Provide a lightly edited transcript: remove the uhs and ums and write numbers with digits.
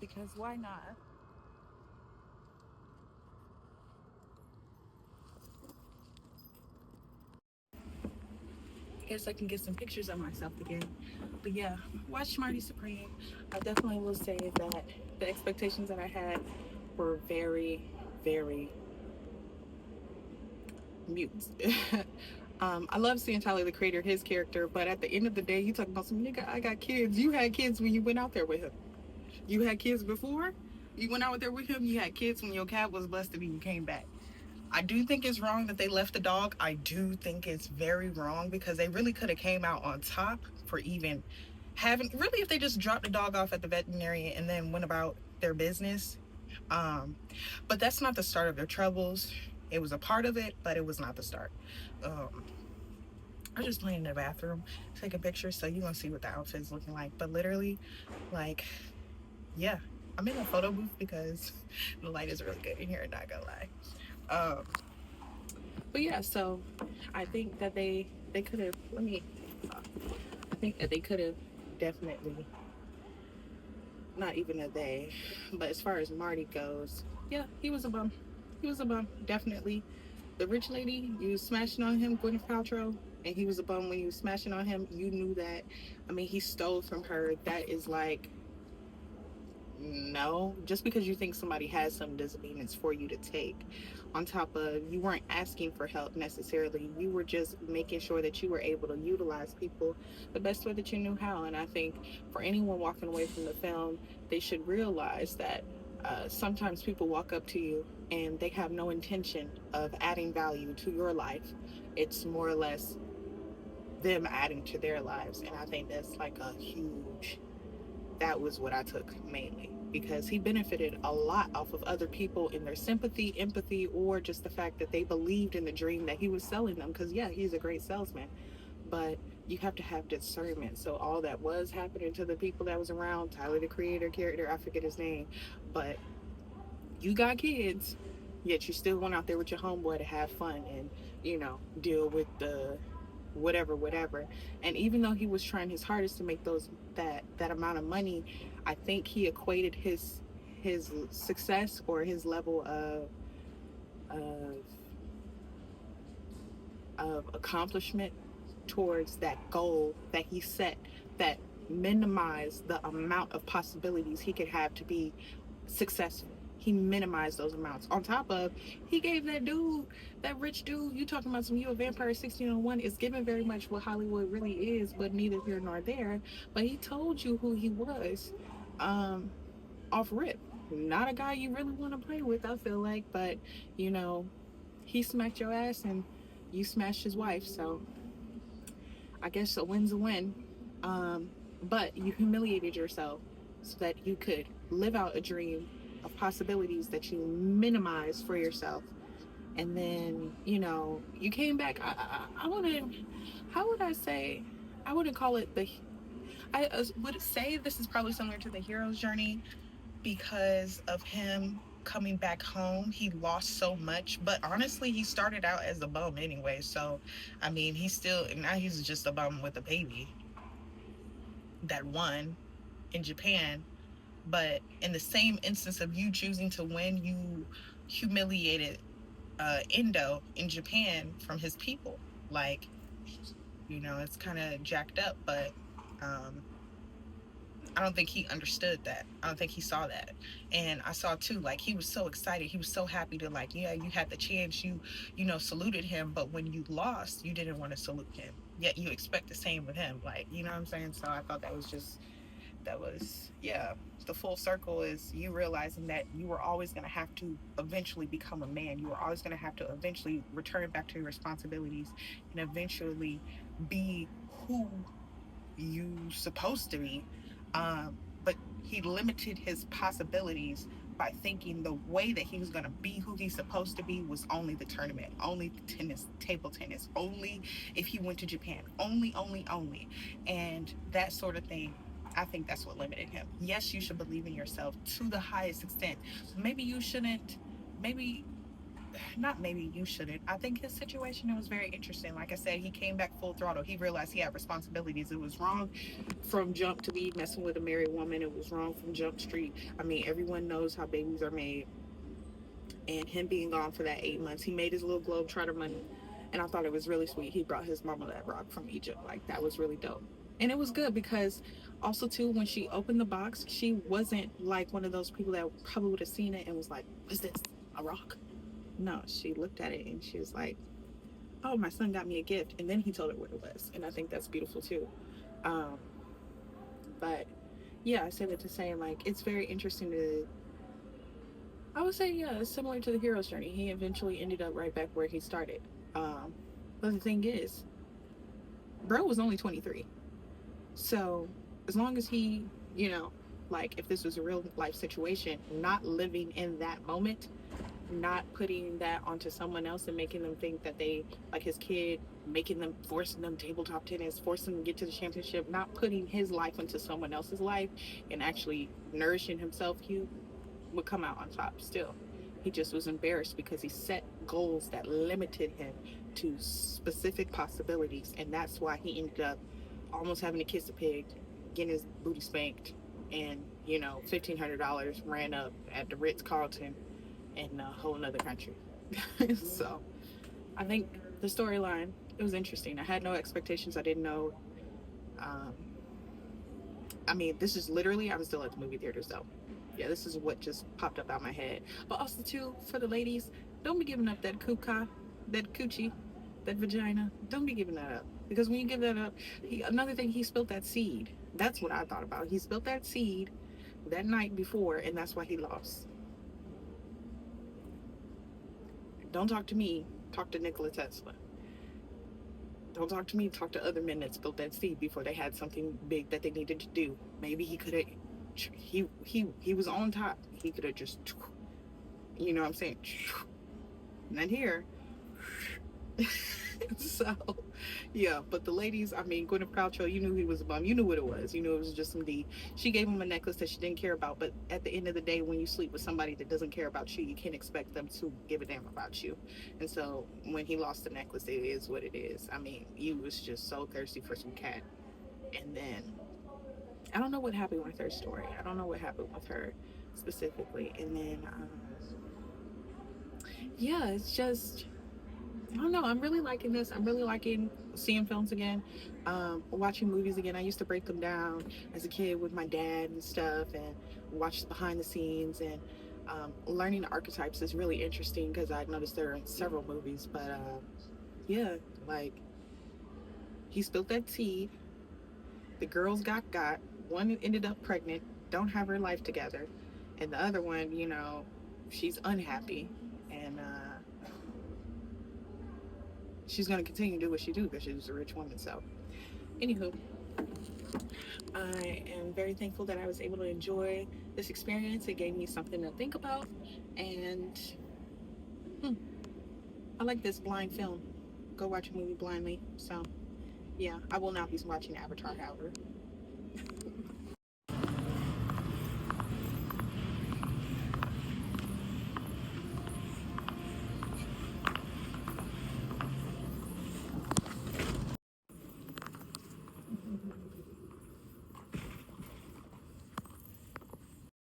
because why not? I guess I can get some pictures of myself again. But yeah, watch Marty Supreme. I definitely will say that the expectations that I had were very, very mute. I love seeing Tyler the Creator, his character, but at the end of the day, you talking about some nigga. I got kids. You had kids when you went out there with him. You had kids before. You went out there with him. You had kids when your cat was busted and you came back. I do think it's wrong that they left the dog. I do think it's very wrong because they really could have came out on top for even having, really, if they just dropped the dog off at the veterinarian and then went about their business. Um, but that's not the start of their troubles. It was a part of it, but it was not the start. Um, I was just playing in the bathroom, taking pictures, so you're gonna see what the outfit's looking like. But literally, like, yeah, I'm in a photo booth because the light is really good in here, not gonna lie. Um, but yeah, so I think that they could have. Let me. I think that they could have definitely, not even a they, but as far as Marty goes, yeah, he was a bum. He was a bum, definitely. The rich lady, you was smashing on him, Gwyneth Paltrow, and he was a bum when you was smashing on him. You knew that. I mean, he stole from her. That is like, no, just because you think somebody has some doesn't mean it's for you to take. On top of, you weren't asking for help necessarily, you were just making sure that you were able to utilize people the best way that you knew how. And I think for anyone walking away from the film, they should realize that sometimes people walk up to you and they have no intention of adding value to your life. It's more or less them adding to their lives, and I think that's like a huge, that was what I took mainly, because he benefited a lot off of other people in their sympathy, empathy, or just the fact that they believed in the dream that he was selling them. Because yeah, he's a great salesman, but you have to have discernment. So all that was happening to the people that was around Tyler the Creator character, I forget his name, but you got kids, yet you still went out there with your homeboy to have fun and deal with the whatever, whatever. And even though he was trying his hardest to make those that amount of money, I think he equated his success or his level of of accomplishment towards that goal that he set, that minimized the amount of possibilities he could have to be successful. He minimized those amounts. On top of, he gave that dude, that rich dude, you talking about some you a vampire 1601, is given very much what Hollywood really is, but neither here nor there. But he told you who he was, um, off rip. Not a guy you really want to play with, I feel like, but you know, he smacked your ass and you smashed his wife, so I guess a win's a win. But you humiliated yourself so that you could live out a dream of possibilities that you minimized for yourself. And then, you came back. I wouldn't, how would I say, I wouldn't call it I would say this is probably similar to the hero's journey because of him coming back home. He lost so much, but honestly, he started out as a bum anyway. So, I mean, now he's just a bum with a baby that won in Japan. But in the same instance of you choosing to win, you humiliated Indo in Japan from his people. Like, it's kind of jacked up, but um, I don't think he understood that. I don't think he saw that. And I saw too, like, he was so excited. He was so happy to, like, yeah, you had the chance. Saluted him. But when you lost, you didn't want to salute him. Yet you expect the same with him. Like, you know what I'm saying? So I thought yeah, the full circle is you realizing that you were always going to have to eventually become a man. You were always going to have to eventually return back to your responsibilities and eventually be who you supposed to be. But he limited his possibilities by thinking the way that he was going to be who he's supposed to be was only the tournament, only tennis, table tennis, only if he went to Japan, only. And that sort of thing, I think that's what limited him. Yes, you should believe in yourself to the highest extent. Maybe you shouldn't, maybe not maybe you shouldn't. I think his situation, it was very interesting. Like I said, he came back full throttle. He realized he had responsibilities. It was wrong from jump to be messing with a married woman. It was wrong from Jump Street. I mean, everyone knows how babies are made. And him being gone for that 8 months, he made his little globetrotter money. And I thought it was really sweet. He brought his mama that rock from Egypt. Like, that was really dope. And it was good because also too, when she opened the box, she wasn't like one of those people that probably would have seen it and was like, what's this, a rock? No, she looked at it and she was like, oh, my son got me a gift. And then he told her what it was. And I think that's beautiful too. um, but yeah, I said it to say, like, it's very interesting to, I would say, yeah, it's similar to the hero's journey. He eventually ended up right back where he started. um, but the thing is, bro was only 23. So as long as he, you know, like, if this was a real life situation, not living in that moment, not putting that onto someone else and making them think that they, like his kid, making them, forcing them tabletop tennis, forcing them to get to the championship, not putting his life into someone else's life and actually nourishing himself, he would come out on top still. He just was embarrassed because he set goals that limited him to specific possibilities, and that's why he ended up almost having to kiss a pig, getting his booty spanked, and $1,500 ran up at the Ritz Carlton in a whole nother country. So I think the storyline, it was interesting. I had no expectations. I didn't know. Um, I mean, this is literally, I was still at the movie theaters though. Yeah, this is what just popped up out my head. But also too, for the ladies, don't be giving up that kuka, that coochie, that vagina. Don't be giving that up. Because when you give that up, another thing, he spilled that seed. That's what I thought about. He spilled that seed that night before, and that's why he lost. Don't talk to me. Talk to Nikola Tesla. Don't talk to me. Talk to other men that spilled that seed before they had something big that they needed to do. Maybe he could have. He was on top. He could have just, you know what I'm saying. Not here. So, yeah. But the ladies, I mean, Gwyneth Paltrow, you knew he was a bum. You knew what it was. You knew it was just some D. She gave him a necklace that she didn't care about. But at the end of the day, when you sleep with somebody that doesn't care about you, you can't expect them to give a damn about you. And so when he lost the necklace, it is what it is. I mean, you was just so thirsty for some cat. And then I don't know what happened with her story. I don't know what happened with her specifically. And then, yeah, it's just, I don't know. I'm really liking this. I'm really liking seeing films again, watching movies again. I used to break them down as a kid with my dad and stuff, and watch behind the scenes. And learning the archetypes is really interesting because I noticed there are in several movies. But yeah, like, he spilled that tea. The girls got. One ended up pregnant, don't have her life together, and the other one, she's unhappy, and she's gonna continue to do what she do because she's a rich woman. So, anywho, I am very thankful that I was able to enjoy this experience. It gave me something to think about, and I like this blind film. Go watch a movie blindly. So, yeah, I will not be watching Avatar, however.